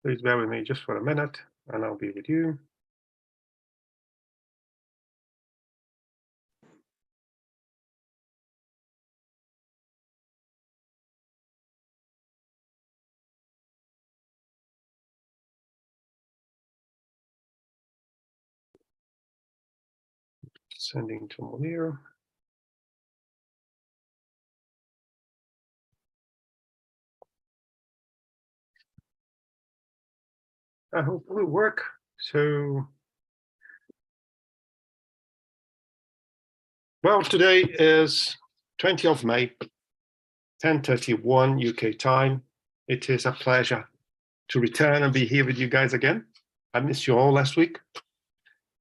Please bear with me just for a minute, and I'll be with you. Sending to Molir. I hope it will work. So, well, today is 20th of May, 10:31 UK time. It is a pleasure to return and be here with you guys again. I missed you all last week.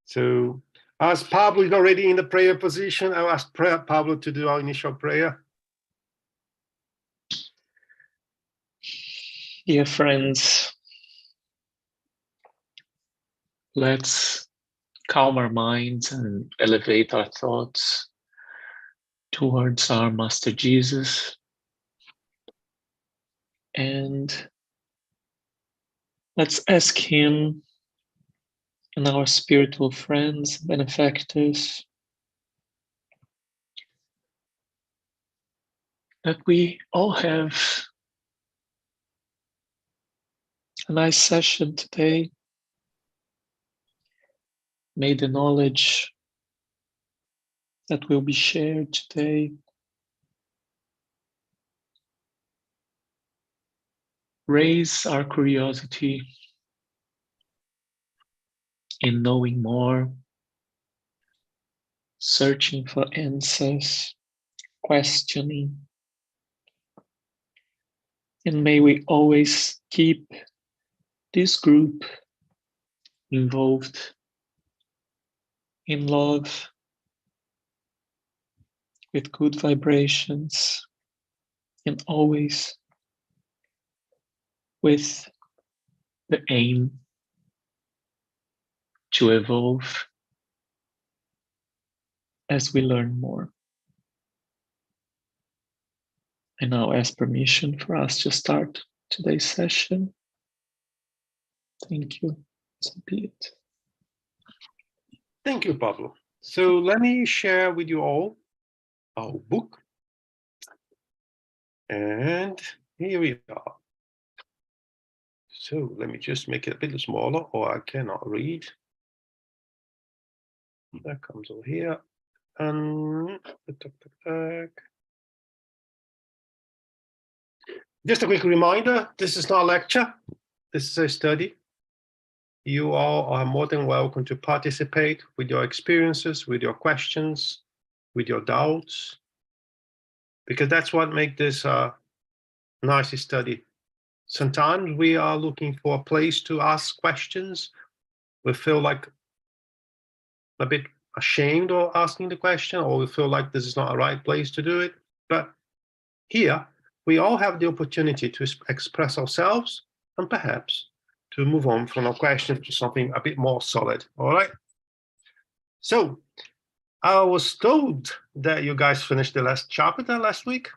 So, as Pablo is already in the prayer position, I'll ask Pablo to do our initial prayer. Dear friends, let's calm our minds and elevate our thoughts towards our Master Jesus, and let's ask him and our spiritual friends, benefactors, that we all have a nice session today. May the knowledge that will be shared today raise our curiosity in knowing more, searching for answers, questioning. And may we always keep this group involved in love, with good vibrations, and always with the aim to evolve as we learn more. I now ask permission for us to start today's session. Thank you. So be it. Thank you, Pablo. So let me share with you all our book. And here we are. So let me just make it a bit smaller, or I cannot read. That comes over here. And just a quick reminder, this is not a lecture, this is a study. You all are more than welcome to participate with your experiences, with your questions, with your doubts, because that's what makes this a nice study. Sometimes we are looking for a place to ask questions. We feel like a bit ashamed of asking the question, or we feel like this is not a right place to do it. But here, we all have the opportunity to express ourselves and perhaps to move on from a question to something a bit more solid, all right? So, I was told that you guys finished the last chapter last week,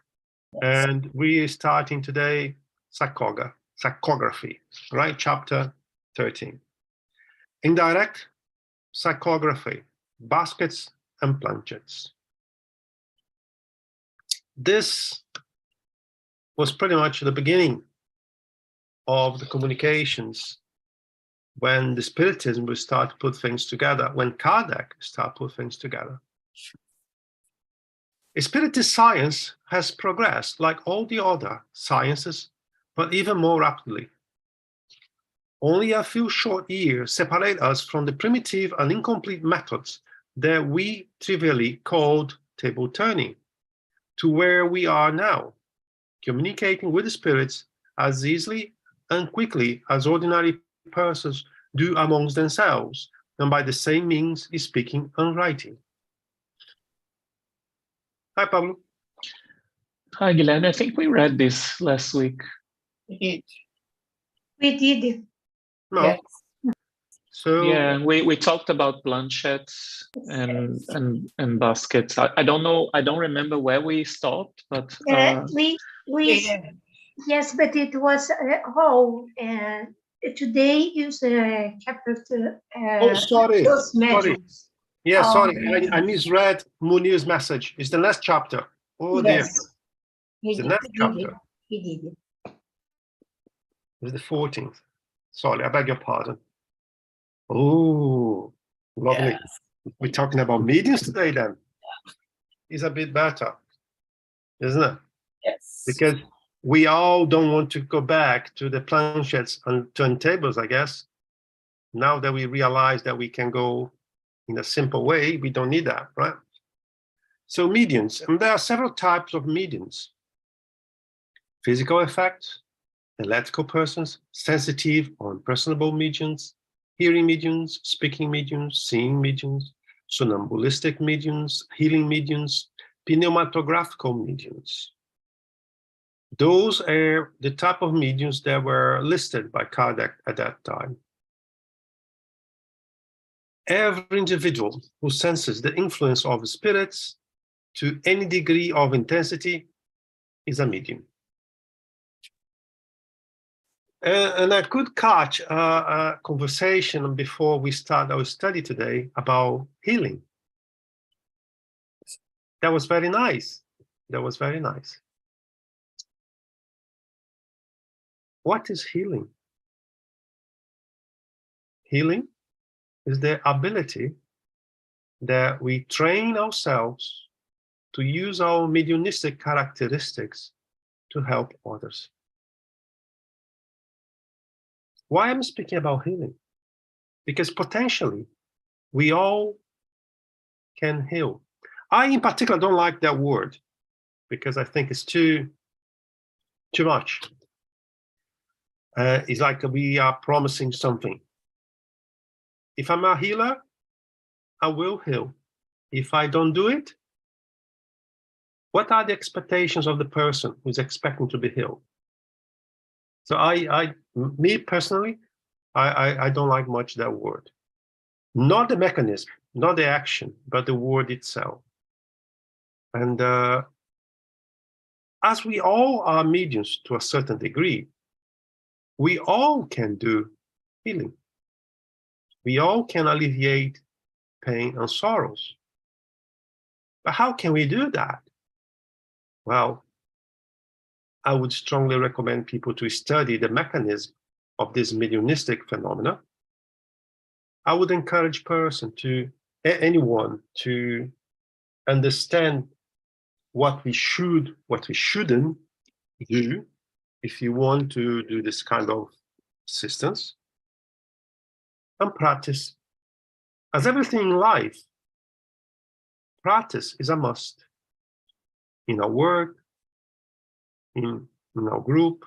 and we are starting today psychography, right? Chapter 13. Indirect psychography, baskets and planchets. This was pretty much the beginning of the communications when the Spiritism will start to put things together, when Kardec started to put things together. Spiritist science has progressed like all the other sciences, but even more rapidly. Only a few short years separate us from the primitive and incomplete methods that we trivially called table turning, to where we are now, communicating with the spirits as easily and quickly as ordinary persons do amongst themselves, and by the same means speaking and writing. Hi, Pablo. Hi, Guilherme. I think we read this last week. We did. No. Yes. So yeah, we talked about planchettes and baskets. I don't know. I don't remember where we stopped, but We yes, but it was Today is chapter Oh, sorry. those Sorry. mediums. Yeah, Oh, sorry. I misread Munir's message. It's the last chapter. Oh, dear. Yes, he It's the did. next He did it. chapter. He did it. It's the 14th. Sorry, I beg your pardon. Oh, lovely. Yes. We're talking about mediums today then. It's a bit better, isn't it? Yes. Because we all don't want to go back to the planchettes and turntables, I guess. Now that we realize that we can go in a simple way, we don't need that, right? So mediums, and there are several types of mediums. Physical effects, electrical persons, sensitive or impersonable mediums, hearing mediums, speaking mediums, seeing mediums, somnambulistic mediums, healing mediums, pneumatographical mediums. Those are the type of mediums that were listed by Kardec at that time. Every individual who senses the influence of spirits to any degree of intensity is a medium. And I could catch a conversation before we start our study today about healing. That was very nice. That was very nice. What is healing? Healing is the ability that we train ourselves to use our mediumistic characteristics to help others. Why am I speaking about healing? Because potentially we all can heal. I, in particular, don't like that word because I think it's too much. It's like we are promising something. If I'm a healer, I will heal. If I don't do it, what are the expectations of the person who's expecting to be healed? So me personally, I don't like much that word. Not the mechanism, not the action, but the word itself. And as we all are mediums to a certain degree, we all can do healing. We all can alleviate pain and sorrows. But how can we do that? Well, I would strongly recommend people to study the mechanism of this mediumistic phenomena. I would encourage anyone to understand what we should, what we shouldn't do if you want to do this kind of assistance, and practice. As everything in life, practice is a must in our work, in our group,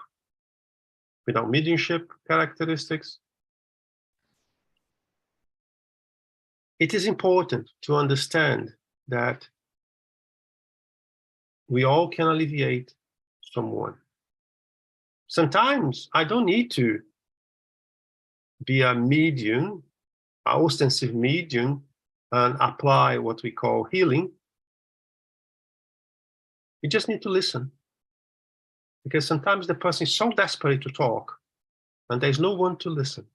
with our mediumship characteristics. It is important to understand that we all can alleviate someone. Sometimes I don't need to be a medium, an ostensive medium, and apply what we call healing. You just need to listen. Because sometimes the person is so desperate to talk, and there's no one to listen.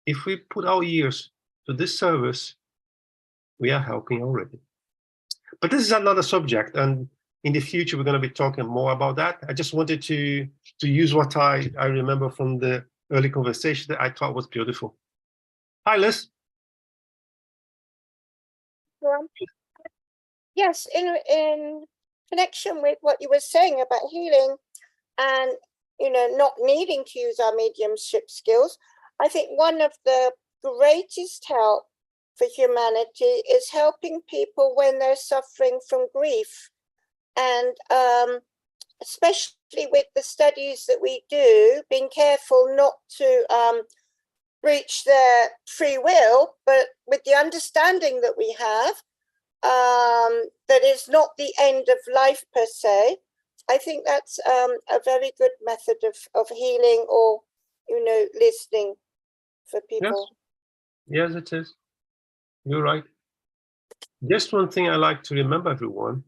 If we put our ears to this service, we are helping already. But this is another subject, and in the future, we're going to be talking more about that. I just wanted to use what I remember from the early conversation that I thought was beautiful. Hi, Liz. Yes, in connection with what you were saying about healing and, not needing to use our mediumship skills, I think one of the greatest help for humanity is helping people when they're suffering from grief. And especially with the studies that we do, being careful not to breach their free will, but with the understanding that we have, that is not the end of life per se. I think that's a very good method of healing or, listening for people. Yes, it is. You're right. Just one thing I like to remember, everyone.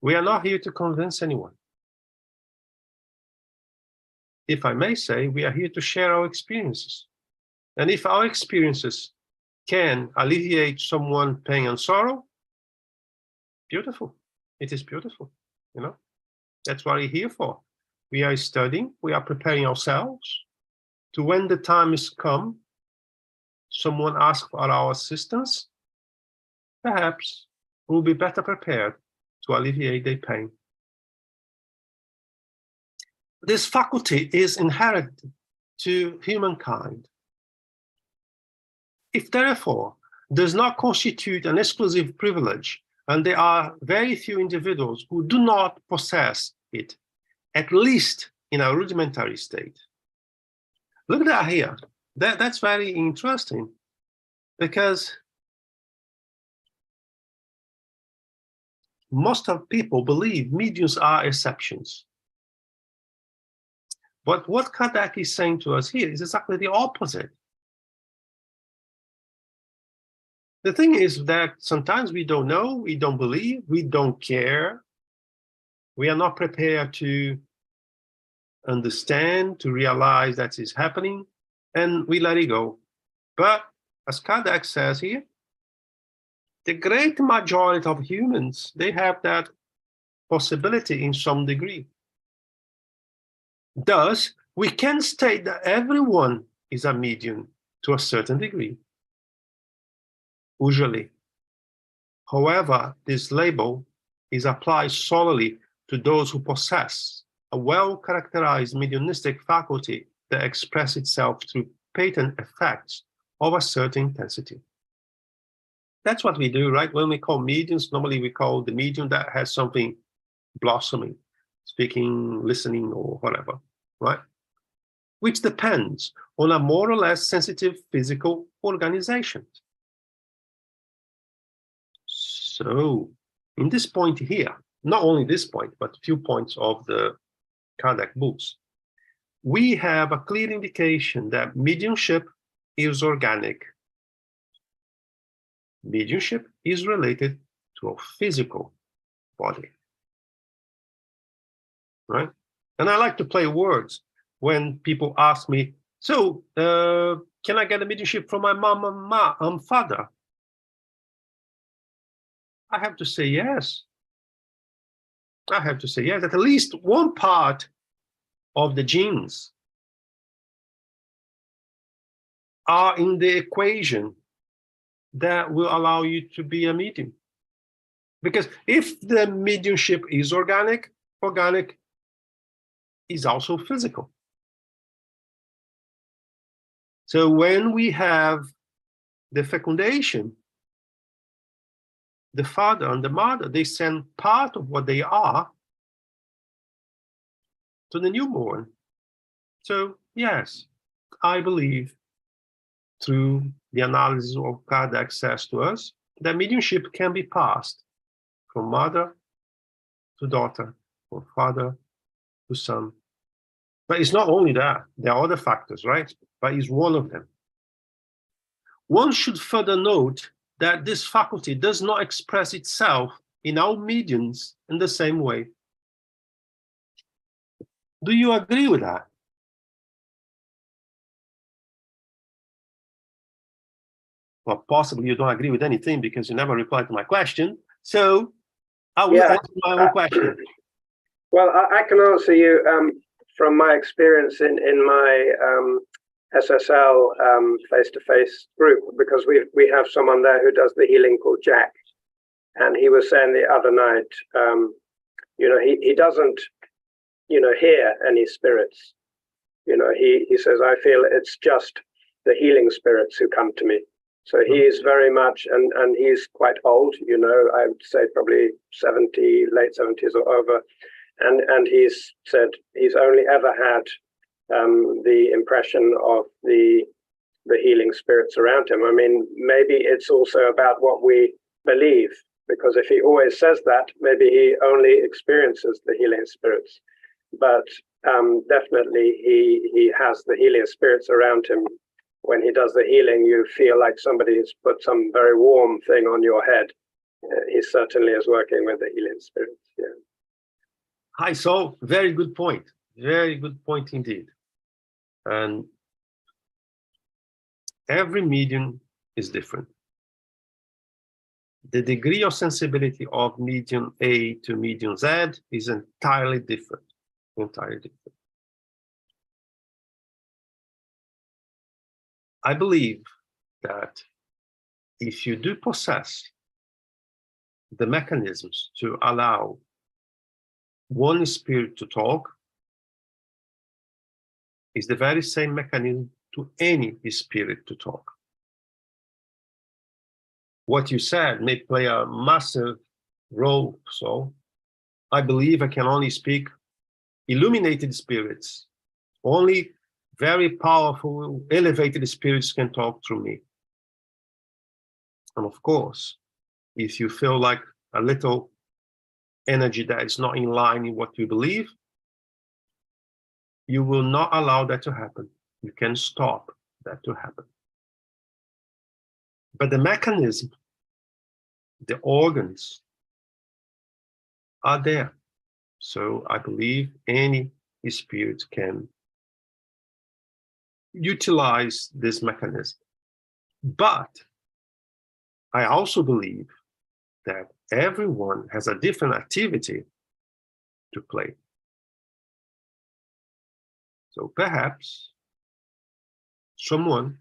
We are not here to convince anyone. if I may say, we are here to share our experiences. And if our experiences can alleviate someone's pain and sorrow, beautiful. It is beautiful, you know. That's what we're here for. We are studying, we are preparing ourselves to, when the time is come, someone asks for our assistance, perhaps we'll be better prepared to alleviate their pain. This faculty is inherent to humankind. It therefore does not constitute an exclusive privilege, and there are very few individuals who do not possess it, at least in a rudimentary state. Look at that here. That's very interesting, because most of people believe mediums are exceptions. But what Kardec is saying to us here is exactly the opposite. The thing is that sometimes we don't know, we don't believe, we don't care. We are not prepared to understand, to realize that it's happening, and we let it go. But as Kardec says here, the great majority of humans, they have that possibility in some degree. Thus, we can state that everyone is a medium to a certain degree, usually. However, this label is applied solely to those who possess a well-characterized mediumistic faculty that expresses itself through patent effects of a certain intensity. That's what we do, right? When we call mediums, normally we call the medium that has something blossoming, speaking, listening, or whatever, right? Which depends on a more or less sensitive physical organization. So, in this point here, not only this point, but a few points of the Kardec books, we have a clear indication that mediumship is organic. Mediumship is related to a physical body, right? And I like to play words when people ask me, so can I get a mediumship from my mom and father? I have to say yes. I have to say yes, that at least one part of the genes are in the equation that will allow you to be a medium. Because if the mediumship is organic, organic is also physical. So when we have the fecundation, the father and the mother, they send part of what they are to the newborn. So yes, I believe through the analysis of Kardec says to us that mediumship can be passed from mother to daughter, from father to son. But it's not only that, there are other factors, right? But it's one of them. One should further note that this faculty does not express itself in our mediums in the same way. Do you agree with that? Well, possibly you don't agree with anything because you never replied to my question. So I will answer my own question. Well, I can answer you from my experience in my SSL face-to-face group, because we have someone there who does the healing called Jack, and he was saying the other night, you know, he doesn't, you know, hear any spirits. You know, he says, I feel it's just the healing spirits who come to me. So he is very much, and he's quite old, you know, I would say probably 70, late 70s or over. And he's said he's only ever had the impression of the healing spirits around him. I mean, maybe it's also about what we believe, because if he always says that, maybe he only experiences the healing spirits. But definitely he has the healing spirits around him. When he does the healing, you feel like somebody has put some very warm thing on your head. He certainly is working with the healing spirits, yeah. Hi, so very good point. Very good point indeed. And every medium is different. The degree of sensibility of medium A to medium Z is entirely different. Entirely different. I believe that if you do possess the mechanisms to allow one spirit to talk, is the very same mechanism to any spirit to talk. What you said may play a massive role. So I believe I can only speak illuminated spirits. Only very powerful, elevated spirits can talk through me. And of course, if you feel like a little energy that is not in line with what you believe, you will not allow that to happen. You can stop that to happen. But the mechanism, the organs are there. So I believe any spirit can utilize this mechanism. But I also believe that everyone has a different activity to play. So perhaps someone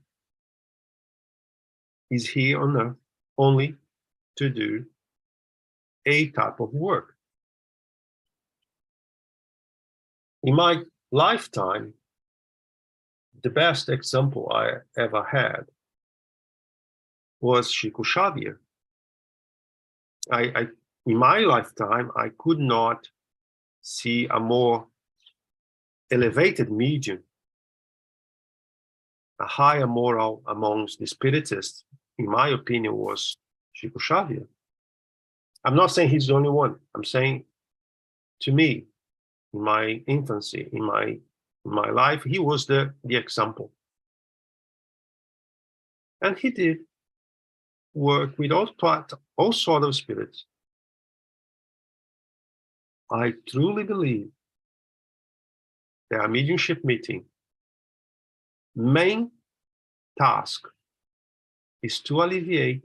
is here on earth only to do a type of work. In my lifetime, the best example I ever had was Chico Xavier. In my lifetime, I could not see a more elevated medium, a higher moral amongst the spiritists, in my opinion, was Chico Xavier. I'm not saying he's the only one. I'm saying, to me, in my infancy, in my life, he was the example. And he did work with all sorts of spirits. I truly believe that a mediumship meeting main task is to alleviate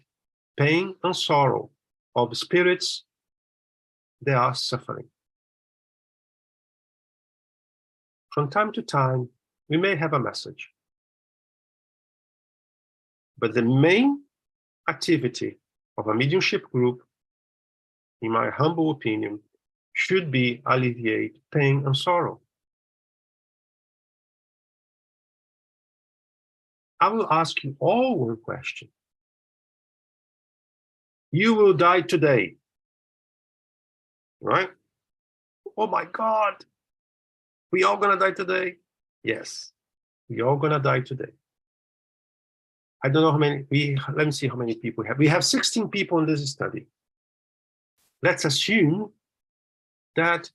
pain and sorrow of spirits that are suffering. From time to time, we may have a message, but the main activity of a mediumship group, in my humble opinion, should be alleviate pain and sorrow. I will ask you all one question. You will die today, right? Oh my God, we all gonna die today? Yes, we all gonna die today. I don't know how many, let me see how many people we have. We have 16 people in this study. Let's assume that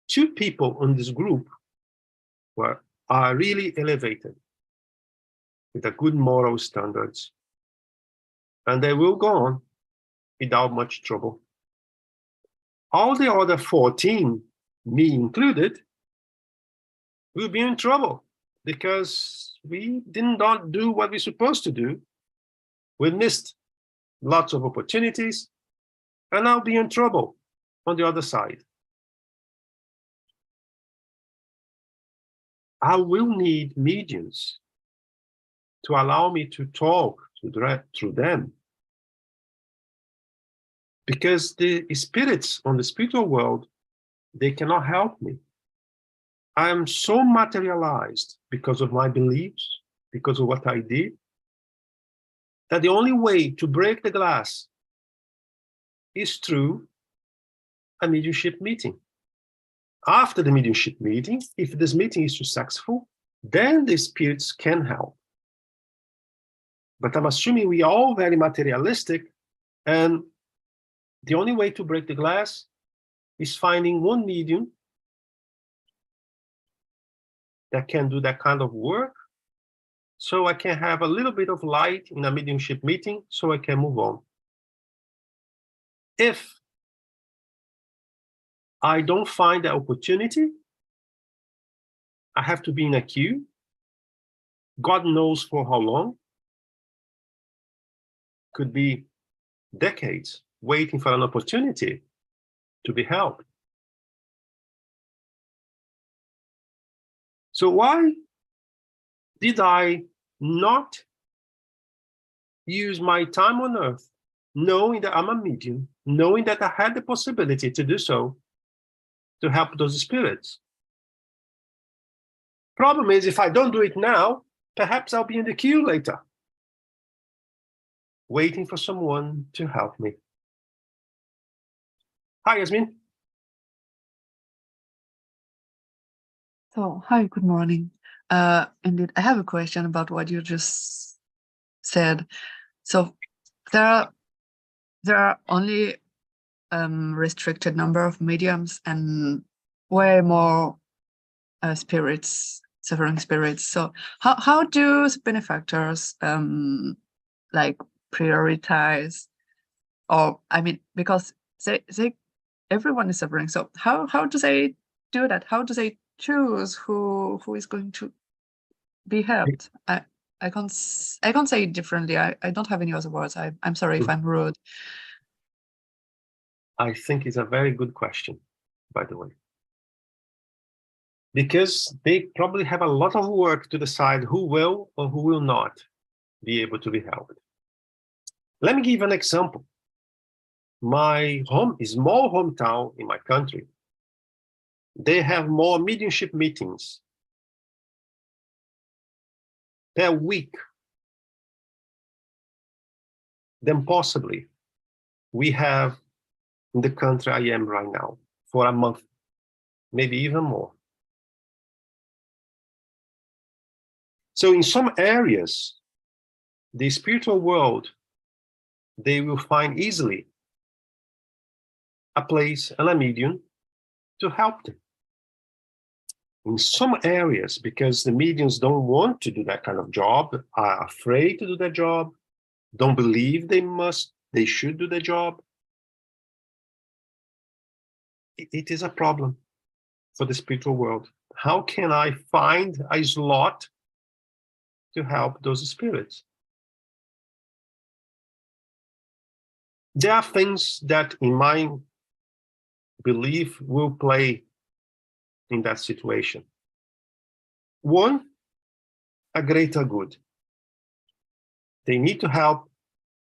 2 people in this group are really elevated with a good moral standards, and they will go on without much trouble. All the other 14, me included, will be in trouble because we did not do what we're supposed to do. We missed lots of opportunities, and I'll be in trouble on the other side. I will need mediums to allow me to talk through them. Because the spirits on the spiritual world, they cannot help me. I am so materialized because of my beliefs, because of what I did, that the only way to break the glass is through a mediumship meeting. After the mediumship meeting, if this meeting is successful, then the spirits can help. But I'm assuming we are all very materialistic, and the only way to break the glass is finding one medium that can do that kind of work, so I can have a little bit of light in a mediumship meeting, so I can move on. If I don't find the opportunity, I have to be in a queue God knows for how long. Could be decades waiting for an opportunity to be helped. So why did I not use my time on earth, knowing that I'm a medium, knowing that I had the possibility to do so, to help those spirits? Problem is, if I don't do it now, perhaps I'll be in the queue later, waiting for someone to help me. Hi, Yasmin. So, hi, good morning. Indeed, I have a question about what you just said. So, there are only restricted number of mediums and way more spirits, suffering spirits. So, how do the benefactors like prioritize? Or I mean, because they everyone is suffering. So, how do they do that? How do they choose who is going to be helped? I can't say it differently. I don't have any other words. I'm sorry if I'm rude. I think it's a very good question, by the way. Because they probably have a lot of work to decide who will or who will not be able to be helped. Let me give an example. My small hometown in my country, they have more mediumship meetings per week than possibly we have in the country I am right now for a month, maybe even more. So in some areas, the spiritual world, they will find easily a place and a medium to help them. In some areas, because the mediums don't want to do that kind of job, are afraid to do that job, don't believe they should do the job, it is a problem for the spiritual world. How can I find a slot to help those spirits? There are things that, in my belief, will play in that situation. One, a greater good. They need to help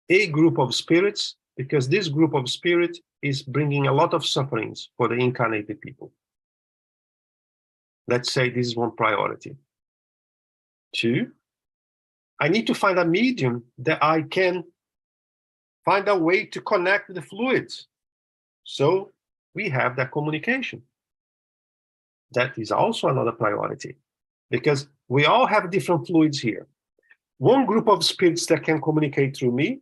a group of spirits because this group of spirits is bringing a lot of sufferings for the incarnated people. Let's say this is one priority. Two, I need to find a medium that I can find a way to connect the fluids. So we have that communication. That is also another priority because we all have different fluids here. One group of spirits that can communicate through me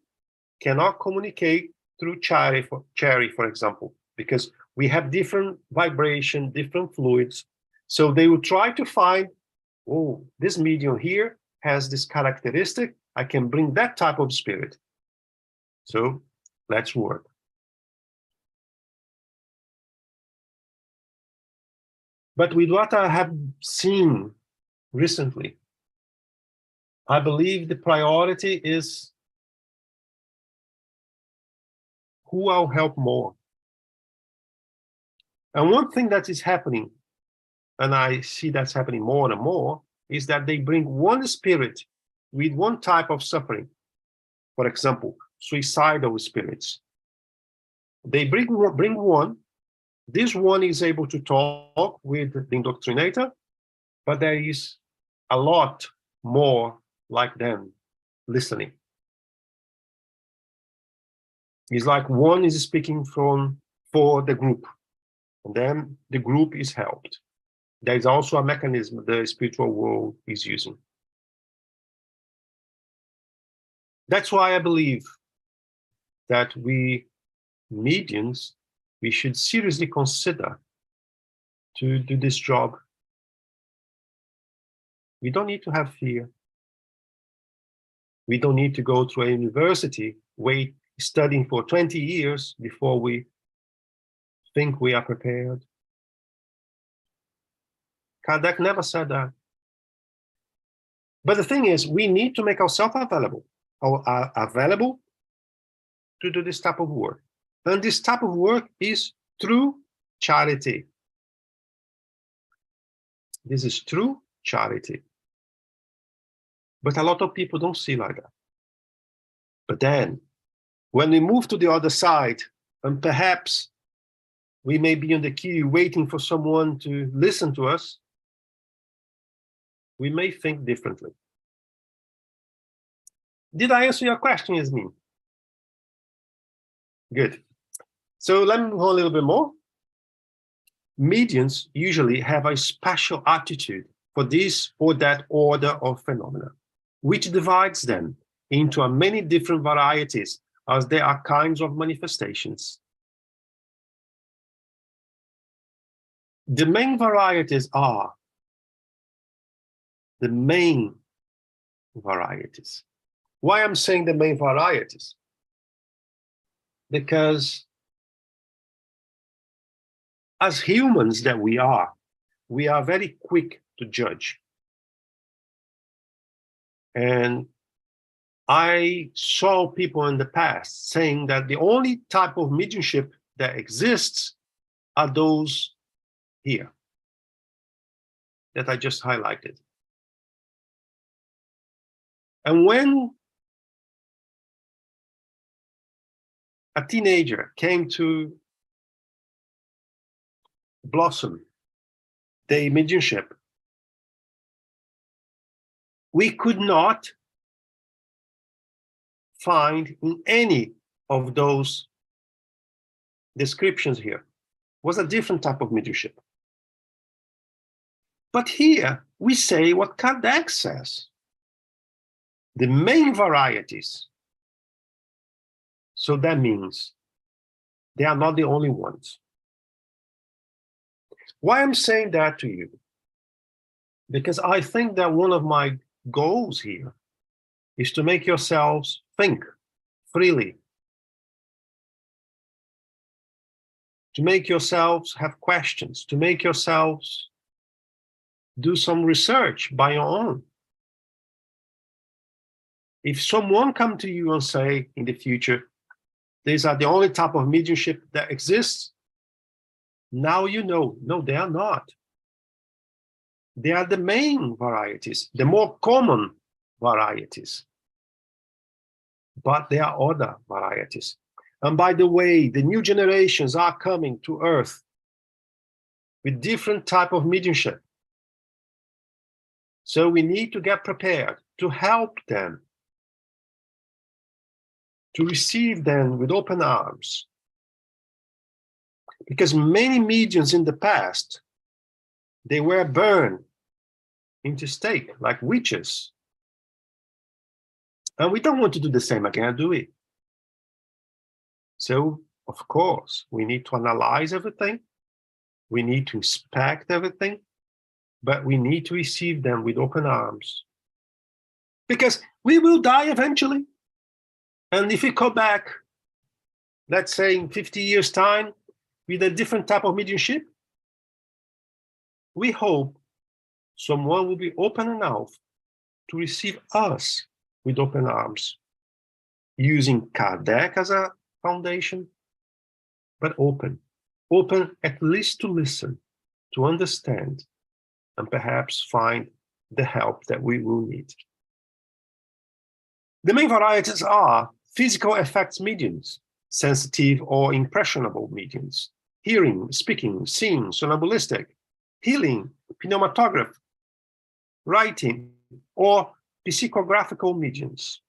cannot communicate through Cherry, for example, because we have different vibration, different fluids. So they will try to find, oh, this medium here has this characteristic. I can bring that type of spirit. So let's work. But with what I have seen recently, I believe the priority is who I'll help more. And one thing that is happening, and I see that's happening more and more, is that they bring one spirit with one type of suffering. For example, suicidal spirits. They bring one. This one is able to talk with the indoctrinator, but there is a lot more like them listening. It's like one is speaking for the group, and then the group is helped. There is also a mechanism the spiritual world is using. That's why I believe that we mediums, we should seriously consider to do this job. We don't need to have fear. We don't need to go to a university, wait, studying for 20 years before we think we are prepared. Kardec never said that. But the thing is, we need to make ourselves available, available to do this type of work. And this type of work is through charity. This is true charity. But a lot of people don't see like that. But then, when we move to the other side, and perhaps we may be in the queue waiting for someone to listen to us, we may think differently. Did I answer your question, Yasmin? Good. So let me go a little bit more. Mediums usually have a special attitude for this or that order of phenomena, which divides them into many different varieties, as there are kinds of manifestations. The main varieties are the main varieties. Why I'm saying the main varieties? Because as humans that we are very quick to judge. And I saw people in the past saying that the only type of mediumship that exists are those here that I just highlighted. And when a teenager came to blossom their mediumship, we could not find in any of those descriptions here. It was a different type of mediumship. But here we say what Kardec says, the main varieties. So that means they are not the only ones. Why I'm saying that to you? Because I think that one of my goals here is to make yourselves think freely, to make yourselves have questions, to make yourselves do some research by your own. If someone come to you and say in the future, these are the only type of mediumship that exists, now you know, no, they are not. They are the main varieties, the more common varieties. But there are other varieties. And by the way, the new generations are coming to Earth with different type of mediumship. So we need to get prepared to help them, to receive them with open arms. Because many mediums in the past, they were burned into stake like witches. And we don't want to do the same again, do we? So, of course, we need to analyze everything. We need to inspect everything, but we need to receive them with open arms. Because we will die eventually. And if we go back, let's say in 50 years' time, with a different type of mediumship, we hope someone will be open enough to receive us with open arms, using Kardec as a foundation, but open at least to listen, to understand, and perhaps find the help that we will need. The main varieties are physical effects mediums, sensitive or impressionable mediums, hearing, speaking, seeing, somnambulistic, healing, pneumatograph, writing, or psychographical mediums.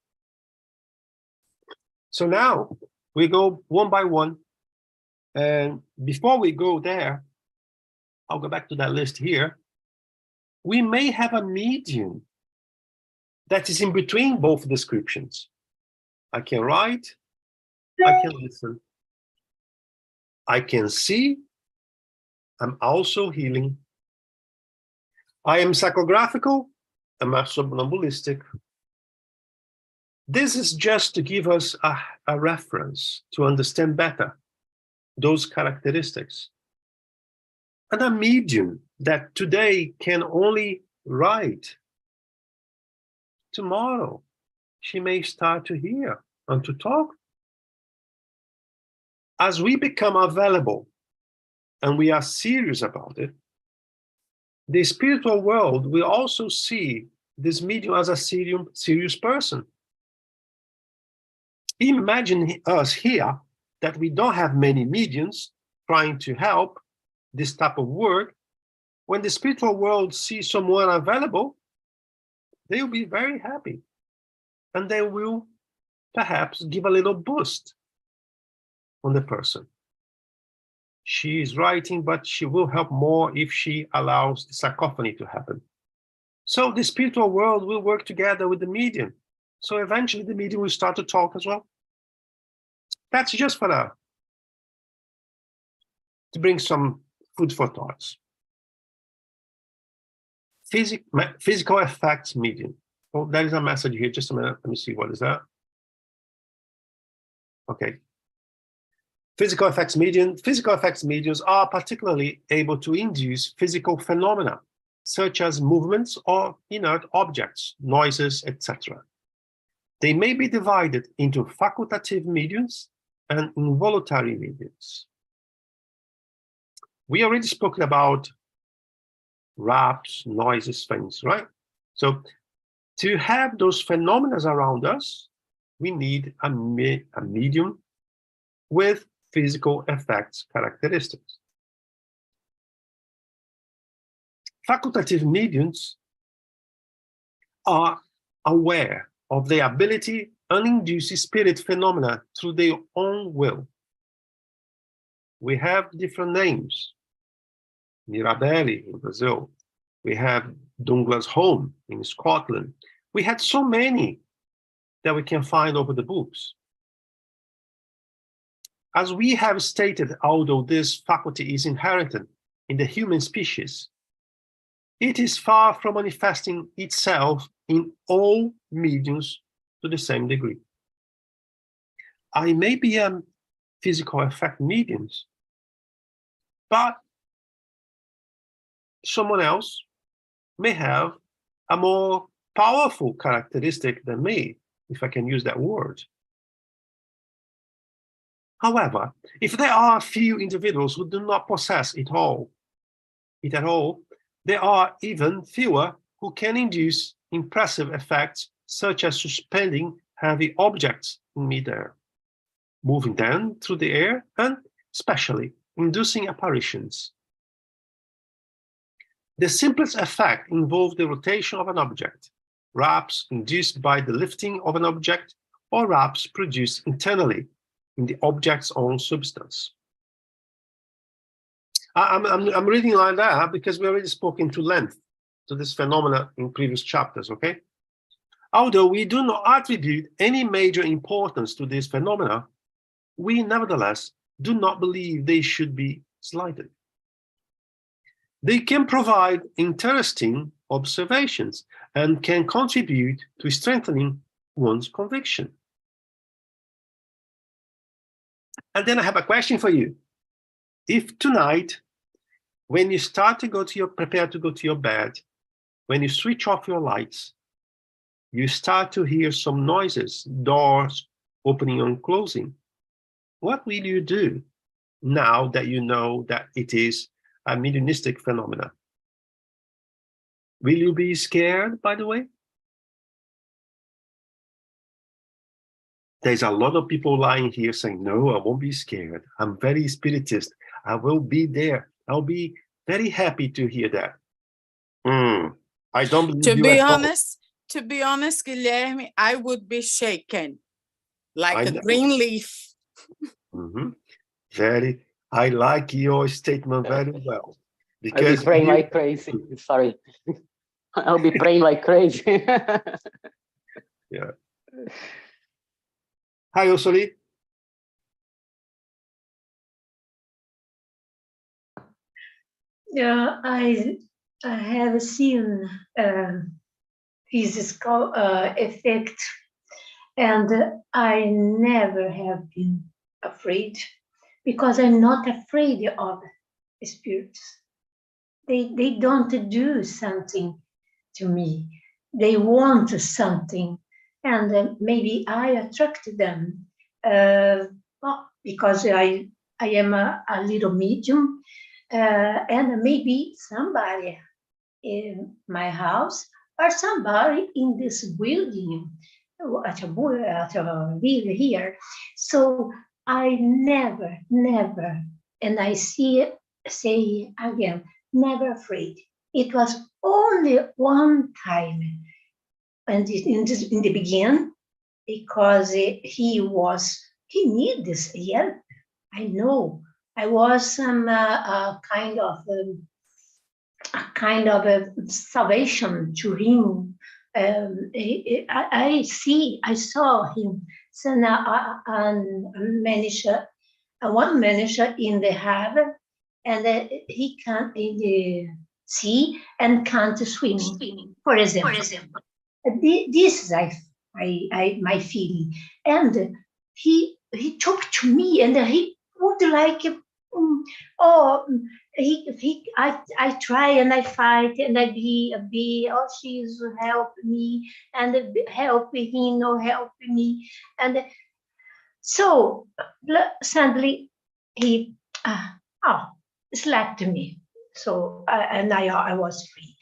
So now we go one by one. And before we go there, I'll go back to that list here. We may have a medium that is in between both descriptions. I can write, I can listen. I can see, I'm also healing. I am psychographical, I'm somnambulistic. This is just to give us a reference to understand better those characteristics. And a medium that today can only write tomorrow she may start to hear and to talk. As we become available and we are serious about it, the spiritual world will also see this medium as a serious person. Imagine us here that we don't have many mediums trying to help this type of work. When the spiritual world sees someone available, they will be very happy. And they will perhaps give a little boost on the person. She is writing, but she will help more if she allows the cacophony to happen. So the spiritual world will work together with the medium. So eventually the medium will start to talk as well. That's just for now, to bring some food for thoughts. Physical effects medium. Oh, there is a message here. Just a minute. Let me see. What is that? Okay. Physical effects medium. Physical effects mediums are particularly able to induce physical phenomena, such as movements or inert objects, noises, etc. They may be divided into facultative mediums and involuntary mediums. We already spoken about raps, noises, things, right? So to have those phenomena around us, we need a medium with physical effects characteristics. Facultative mediums are aware of their ability and induce spirit phenomena through their own will. We have different names. Mirabelli in Brazil. We have Douglas Home in Scotland. We had so many that we can find over the books. As we have stated, although this faculty is inherent in the human species, it is far from manifesting itself in all mediums to the same degree. I may be a physical effect medium, but someone else may have a more powerful characteristic than me, if I can use that word. However, if there are a few individuals who do not possess it at all, there are even fewer who can induce impressive effects, such as suspending heavy objects in midair, moving them through the air, and especially inducing apparitions. The simplest effect involves the rotation of an object, raps induced by the lifting of an object, or raps produced internally in the object's own substance. I'm reading like that because we already spoke into length to this phenomena in previous chapters, okay? Although we do not attribute any major importance to these phenomena, we nevertheless do not believe they should be slighted. They can provide interesting observations and can contribute to strengthening one's conviction. And then I have a question for you. If tonight, when you start to prepare to go to your bed, when you switch off your lights, you start to hear some noises, doors opening and closing, what will you do now that you know that it is a mediumistic phenomena? Will you be scared, by the way? There's a lot of people lying here saying, no, I won't be scared. I'm very spiritist. I will be there. I'll be very happy to hear that. I don't believe To you be at all. to be honest, Guilherme, I would be shaken like I a know. green leaf. I like your statement very well. I'll be Because praying like crazy. Sorry. I'll be praying like crazy. yeah. Hi, Osoli. Yeah, I have seen physical effect, and I never have been afraid, because I'm not afraid of spirits. They don't do something to me. they want something, and maybe I attracted them well, because I am a little medium, and maybe somebody in my house or somebody in this building at a live here. So I never, and I say again, never afraid. It was only one time, and in the beginning, because he needed this help. I know I was a kind of a salvation to him. I saw him. So now one manager in the harbor, and he can't in the sea and can't swim. For example, this is my feeling. And he talked to me, and he would like, I try and I fight and I be, oh, she's help me and help him or help me. And so suddenly he slapped me. So I was free.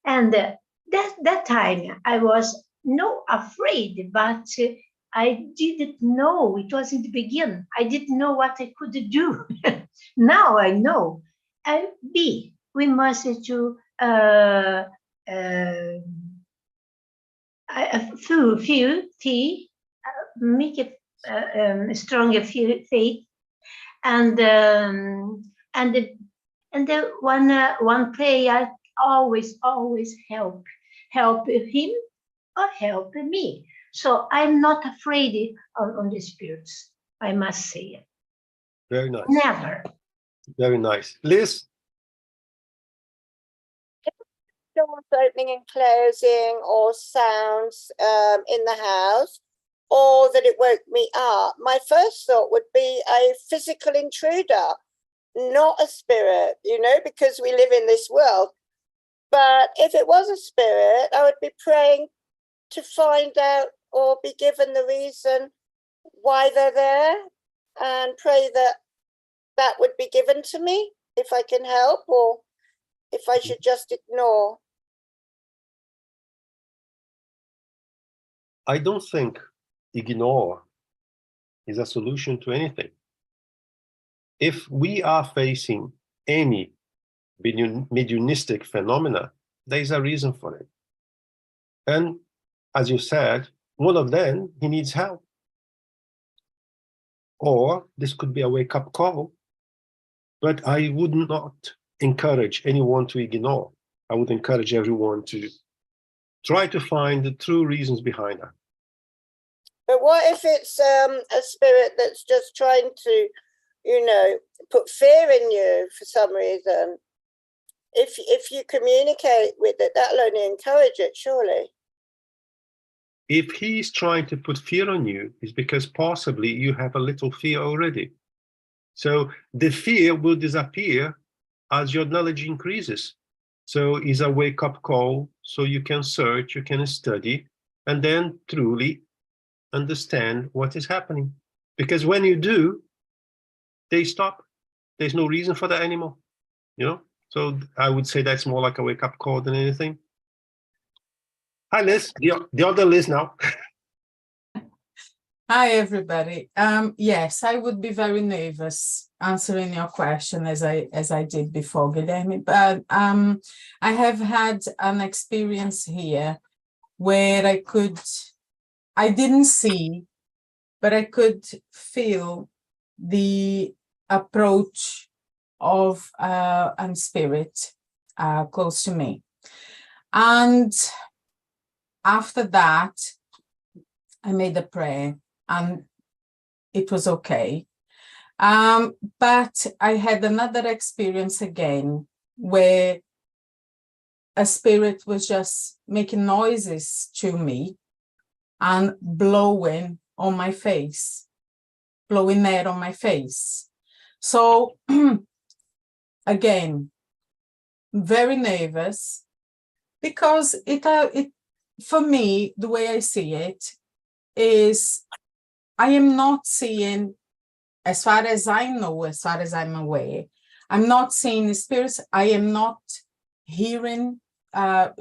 And that time I was not afraid, but I didn't know. It was in the beginning. I didn't know what I could do. Now I know. We must do make a stronger faith, and the one prayer always help him or help me. So I'm not afraid on the spirits, I must say it. Very nice. Never. Very nice. Liz? Doors opening and closing, or sounds in the house, or that it woke me up, my first thought would be a physical intruder, not a spirit, because we live in this world. But if it was a spirit, I would be praying to find out or be given the reason why they're there, and pray that would be given to me if I can help, or if I should just ignore. I don't think ignore is a solution to anything. If we are facing any mediumistic phenomena, there is a reason for it. And as you said, one of them, he needs help. Or this could be a wake-up call. But I would not encourage anyone to ignore. I would encourage everyone to try to find the true reasons behind that. But what if it's a spirit that's just trying to, put fear in you for some reason? If you communicate with it, that'll only encourage it, surely. If he's trying to put fear on you, it's because possibly you have a little fear already. So the fear will disappear as your knowledge increases. So it's a wake-up call, so you can search, you can study, and then truly understand what is happening. Because when you do, they stop. There's no reason for that anymore, So I would say that's more like a wake-up call than anything. Hi, Liz. The other Liz now. Hi, everybody. Yes, I would be very nervous answering your question as I did before, Guilherme. But I have had an experience here where I didn't see, but I could feel the approach of a spirit close to me. And after that, I made a prayer and it was okay. But I had another experience again where a spirit was just making noises to me and blowing on my face, blowing air on my face. So again, very nervous, because it for me, the way I see it is I am not seeing, as far as I know, as far as I'm aware, I'm not seeing spirits. I am not hearing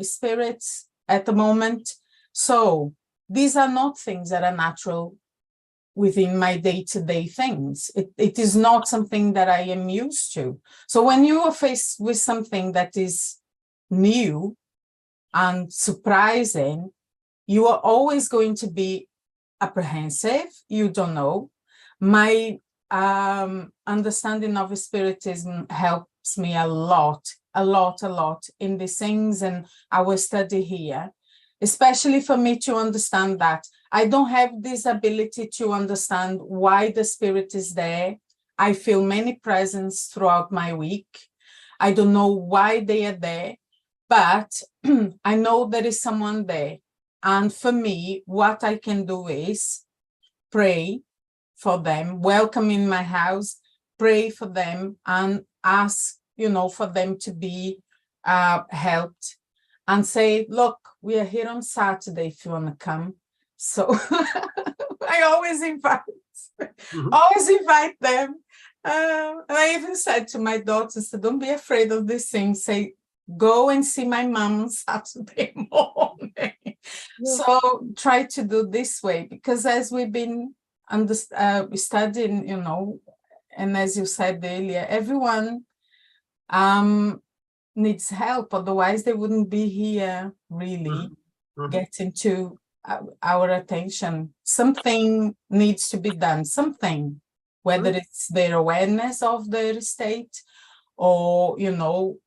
spirits at the moment. So these are not things that are natural within my day-to-day things. It is not something that I am used to. So when you are faced with something that is new and surprising, you are always going to be apprehensive. You don't know. My understanding of spiritism helps me a lot in these things and our study here, especially for me to understand that I don't have this ability to understand why the spirit is there. I feel many presence throughout my week. I don't know why they are there, but I know there is someone there. And for me, what I can do is pray for them, welcome in my house, pray for them and ask, for them to be helped and say, look, we are here on Saturday if you want to come. So I always invite them. And I even said to my daughter, so don't be afraid of this thing. Say, go and see my mom on Saturday morning. Yeah. So try to do this way, because as we've been studying, and as you said earlier, everyone needs help. Otherwise, they wouldn't be here really getting to our attention. Something needs to be done, whether it's their awareness of their state or,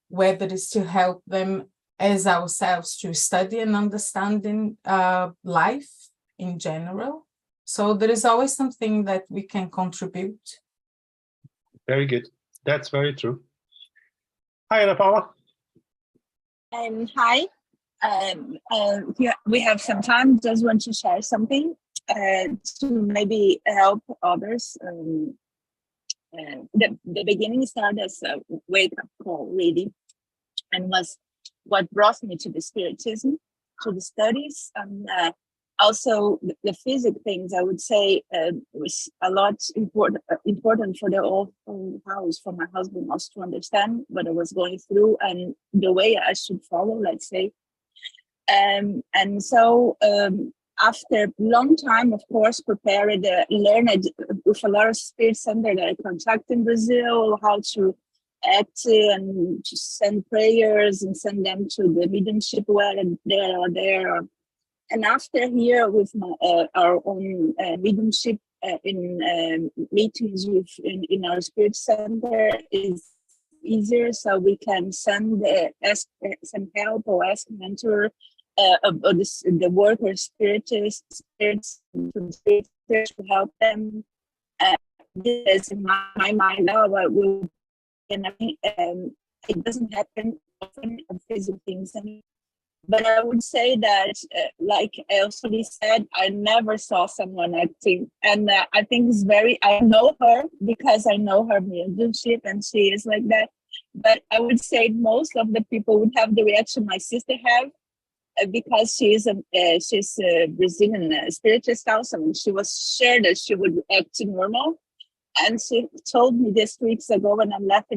whether it's to help them as ourselves to study and understanding life in general. So there is always something that we can contribute. Very good. That's very true. Hi, Ana Paula. Hi. Here we have some time. Just want to share something to maybe help others. The beginning started as a wake-up call, really, and was what brought me to the Spiritism, to the studies, and also the physical things. I would say was a lot important for the whole house, for my husband also to understand what I was going through and the way I should follow, let's say. And so after a long time, of course, prepared, learned with a lot of spirit center that I contacted in Brazil, how to act and to send prayers and send them to the mediumship where they are there. And after here with our own mediumship in meetings in our spirit center is easier, so we can ask some help or ask mentor the worker spirits to help them. This in my mind now, it doesn't happen often of physical things. But I would say that, like Elsie said, I never saw someone acting. And I think I know her because I know her mediumship and she is like that. But I would say most of the people would have the reaction my sister have because she's a Brazilian spiritist also. And she was sure that she would act normal. And she told me this 2 weeks ago when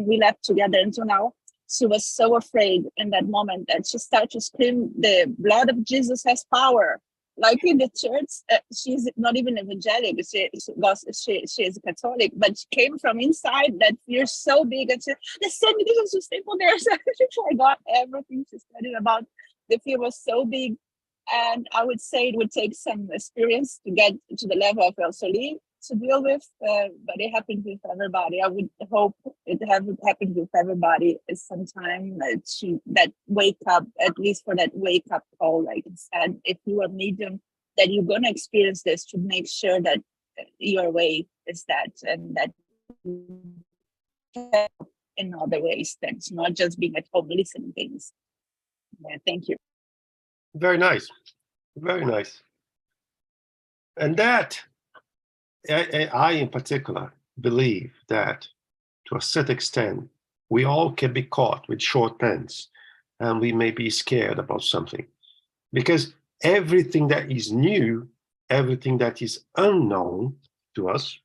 we left together until now. She was so afraid in that moment that she started to scream, the blood of Jesus has power. Like in the church, she's not even evangelic, she is a Catholic, but she came from inside that fear so big. And she, the Saint Jesus was stable there. So she forgot everything she studied about. The fear was so big. And I would say it would take some experience to get to the level of Elsie to deal with, but it happens with everybody. I would hope it happened with everybody at some time that wake up, at least for that wake up call, like I said, if you are medium, that you're going to experience this, to make sure that your way is that, and that in other ways, that's not just being at home listening things. Yeah, thank you. Very nice. Very nice. And that, I in particular believe that to a certain extent, we all can be caught with short pants and we may be scared about something. Because everything that is new, everything that is unknown to us,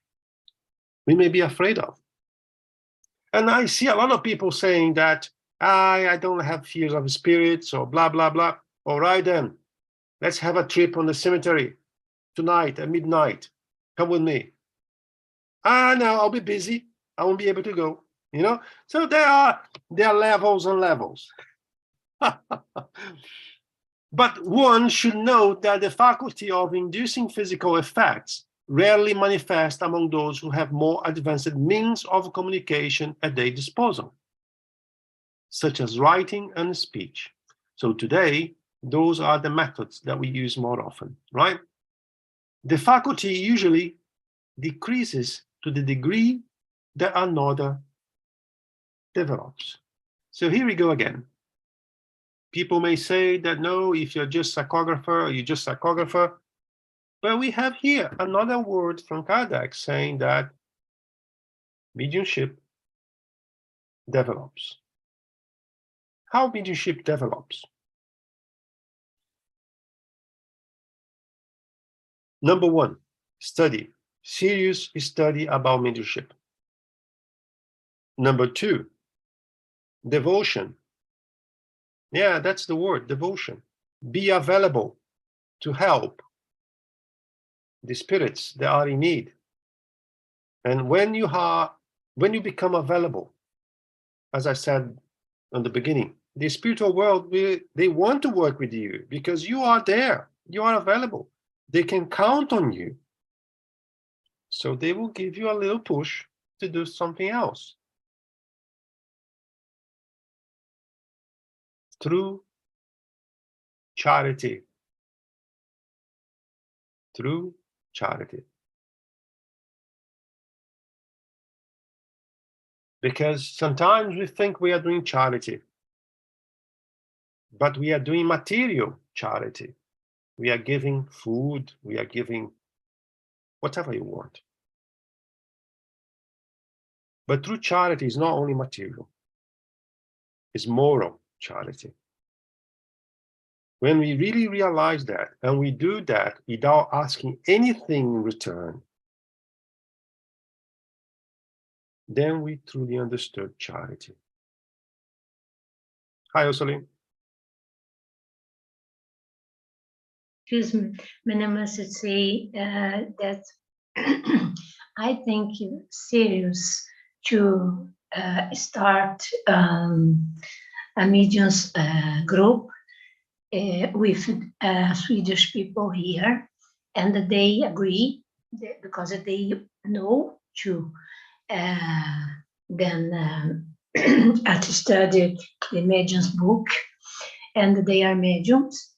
we may be afraid of. And I see a lot of people saying that I don't have fears of spirits or blah, blah, blah. All right, then, let's have a trip on the cemetery tonight at midnight. Come with me. No, I'll be busy. I won't be able to go, you know? So there are levels and levels. But one should note that the faculty of inducing physical effects rarely manifest among those who have more advanced means of communication at their disposal, such as writing and speech. So today, those are the methods that we use more often, right? The faculty usually decreases to the degree that another develops. So here we go again. People may say that, no, if you're just psychographer, you're just psychographer. But we have here another word from Kardec saying that mediumship develops. How mediumship develops? Number one, study. Serious study about mediumship. Number two, devotion. Yeah, that's the word, devotion. Be available to help the spirits that are in need. And when you become available, as I said in the beginning, the spiritual world, they want to work with you because you are there, you are available. They can count on you. So they will give you a little push to do something else. Through charity. Through charity. Because sometimes we think we are doing charity, but we are doing material charity. We are giving food, we are giving whatever you want. But true charity is not only material, it's moral charity. When we really realize that, and we do that without asking anything in return, then we truly understood charity. Hi, Osaline. Excuse me, when I must say that I think it's serious to start a mediums group with Swedish people here, and they agree because they know to then to study the mediums book, and they are mediums.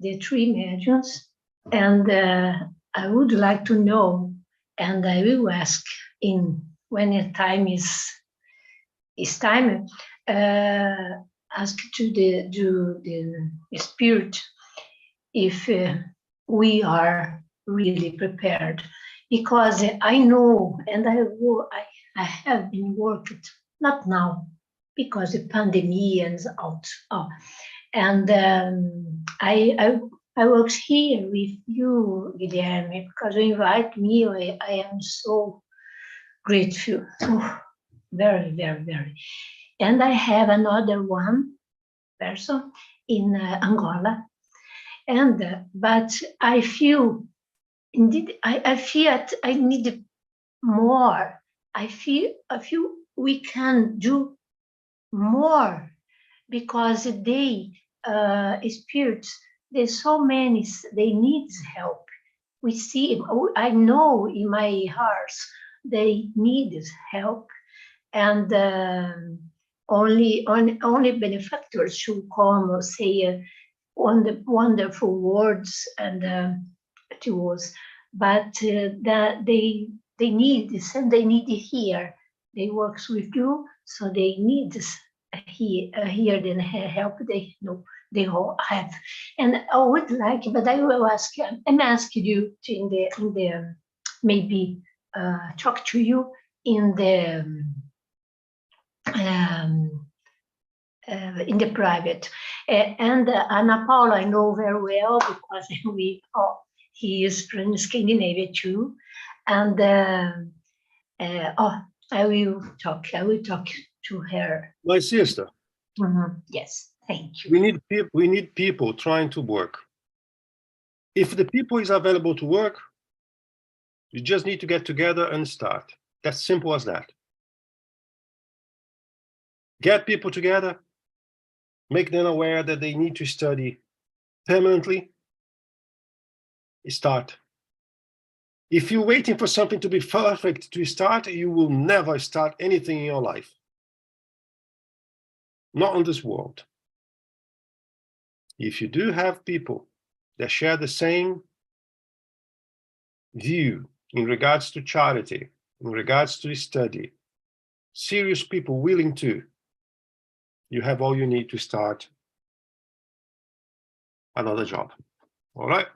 The three mediums, and I would like to know, and I will ask when the time is time, ask to the spirit if we are really prepared, because I know, and I have been working, not now, because the pandemic is out. And I work here with you, Guilherme, because you invite me. I am so grateful. Oh, very, very, very. And I have another one person in Angola. And but I feel, indeed, I feel I need more. I feel we can do more, because they spirits, there's so many, they need help. We see, I know in my heart they need help, and only benefactors should come say wonderful words and to us, but that they need this, and they need it here. They works with you, so they need this here than help they all have. And I would like, but I will ask, I'm asking you to in the maybe talk to you in the in the private. And Ana Paula, I know very well because he is from Scandinavia too. And I will talk to her. My sister, Yes, thank you. we need people trying to work. If the people is available to work, you just need to get together and start. That's simple as that. Get people together, make them aware that they need to study permanently, start. If you're waiting for something to be perfect to start, you will never start anything in your life. Not in this world. If you do have people that share the same view in regards to charity, in regards to study, serious people willing to, you have all you need to start another job. All right.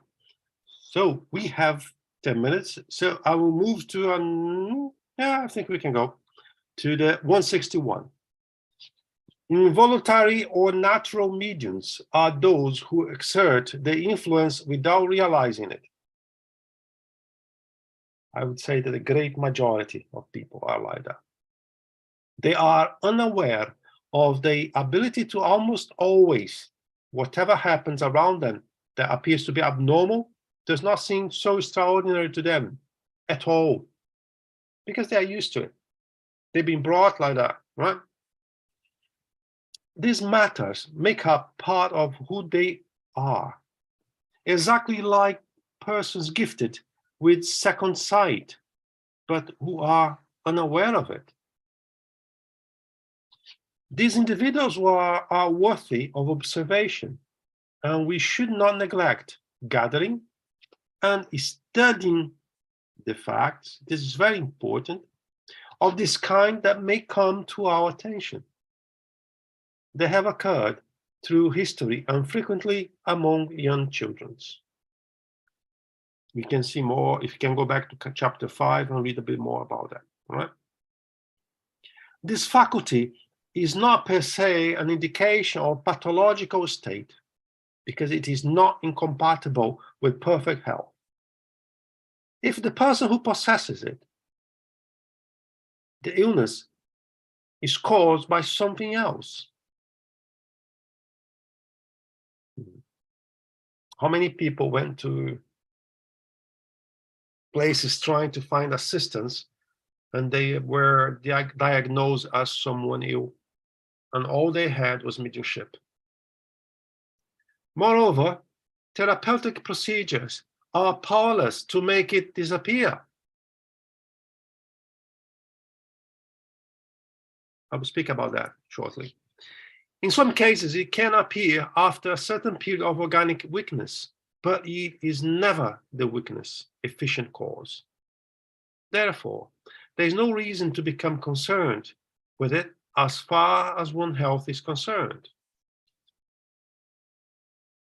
So we have 10 minutes. So I will move to, I think we can go to the 161. Involuntary or natural mediums are those who exert their influence without realizing it. I would say that the great majority of people are like that. They are unaware of the ability to almost always, whatever happens around them that appears to be abnormal, does not seem so extraordinary to them at all, because they are used to it. They've been brought like that, right? These matters make up part of who they are, exactly like persons gifted with second sight, but who are unaware of it. These individuals are worthy of observation, and we should not neglect gathering and studying the facts, this is very important, of this kind that may come to our attention. They have occurred through history and frequently among young children. We can see more if you can go back to chapter 5 and read a bit more about that, all right? This faculty is not per se an indication of pathological state, because it is not incompatible with perfect health. If the person who possesses it, the illness, is caused by something else. How many people went to places trying to find assistance and they were diagnosed as someone ill, and all they had was mediumship? Moreover, therapeutic procedures are powerless to make it disappear. I will speak about that shortly. In some cases, it can appear after a certain period of organic weakness, but it is never the weakness efficient cause. Therefore, there is no reason to become concerned with it as far as one's health is concerned.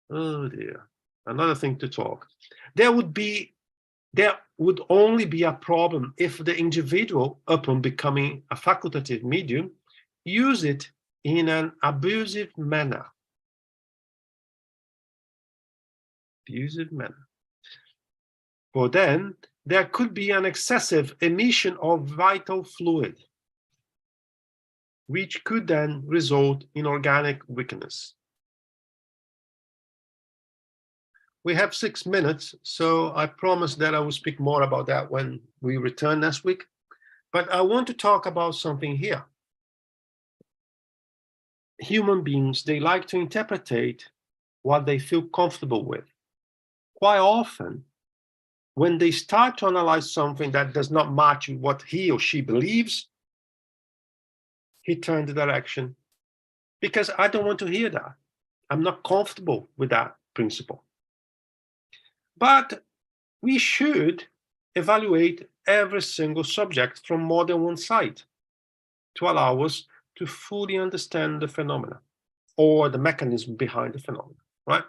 Oh dear, another thing to talk. There would only be a problem if the individual, upon becoming a facultative medium, use it in an abusive manner. For then, there could be an excessive emission of vital fluid, which could then result in organic weakness. We have 6 minutes, so I promise that I will speak more about that when we return next week. But I want to talk about something here. Human beings, they like to interpret what they feel comfortable with. Quite often, when they start to analyze something that does not match what he or she believes, he turns the direction, because I don't want to hear that. I'm not comfortable with that principle. But we should evaluate every single subject from more than one side to allow us to fully understand the phenomena or the mechanism behind the phenomena, right?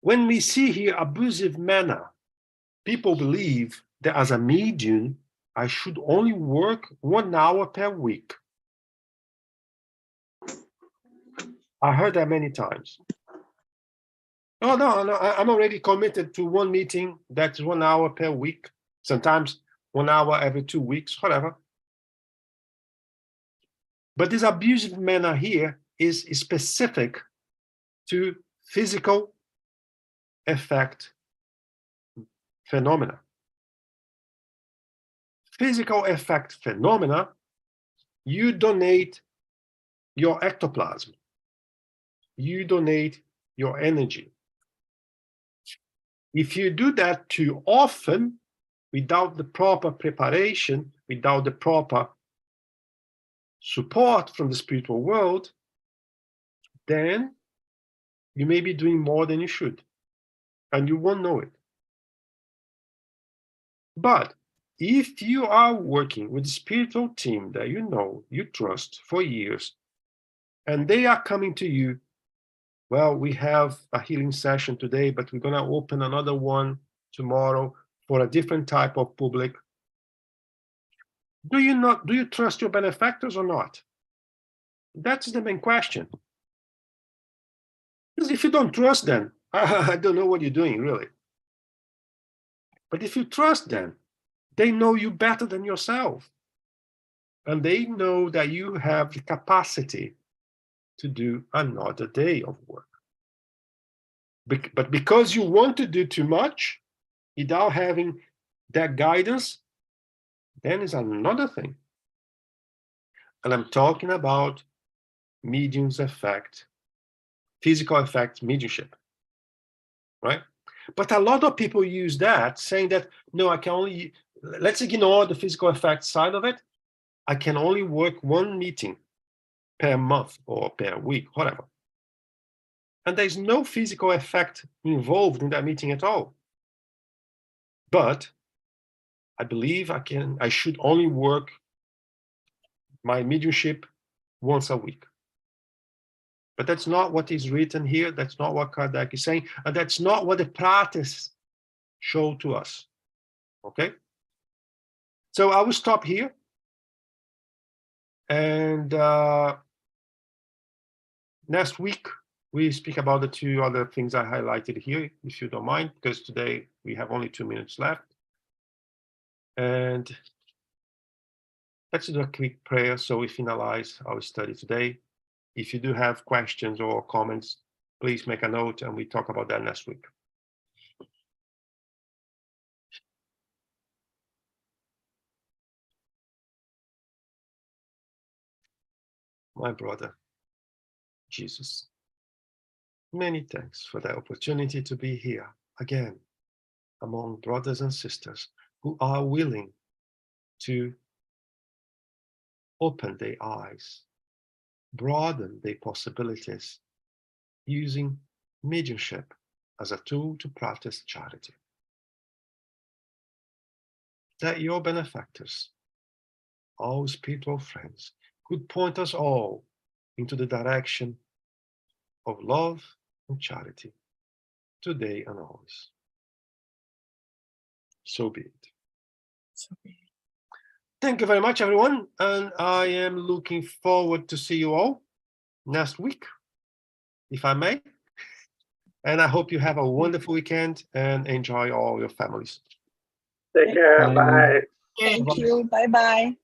When we see here abusive manner, people believe that as a medium, I should only work 1 hour per week. I heard that many times. Oh, no, no, I'm already committed to one meeting that's 1 hour per week, sometimes 1 hour every 2 weeks, whatever. But this abusive manner here is specific to physical effect phenomena. Physical effect phenomena, you donate your ectoplasm. You donate your energy. If you do that too often, without the proper preparation, without the proper support from the spiritual world, then you may be doing more than you should, and you won't know it. But if you are working with a spiritual team that you know, you trust for years, and they are coming to you, well, we have a healing session today, but we're going to open another one tomorrow for a different type of public. Do you trust your benefactors or not? That's the main question. Because if you don't trust them, I don't know what you're doing, really. But if you trust them, they know you better than yourself. And they know that you have the capacity to do another day of work. But because you want to do too much without having that guidance, then is another thing. And I'm talking about medium's effect, physical effect mediumship, right? But a lot of people use that, saying that, no, I can only, let's ignore the physical effect side of it. I can only work one meeting per month or per week, whatever. And there's no physical effect involved in that meeting at all. But I believe I should only work my mediumship once a week. But that's not what is written here. That's not what Kardec is saying. And that's not what the practice showed to us. Okay? So I will stop here. And next week, we speak about the two other things I highlighted here, if you don't mind, because today we have only 2 minutes left. And let's do a quick prayer so we finalize our study today. If you do have questions or comments, please make a note and we talk about that next week. My brother, Jesus, many thanks for the opportunity to be here again among brothers and sisters who are willing to open their eyes, broaden their possibilities, using mediumship as a tool to practice charity. That your benefactors, all spiritual friends, could point us all into the direction of love and charity, today and always. So be it. So be it. Thank you very much, everyone. And I am looking forward to see you all next week, if I may. And I hope you have a wonderful weekend and enjoy all your families. Take care. Bye. Bye. Thank you. Bye bye.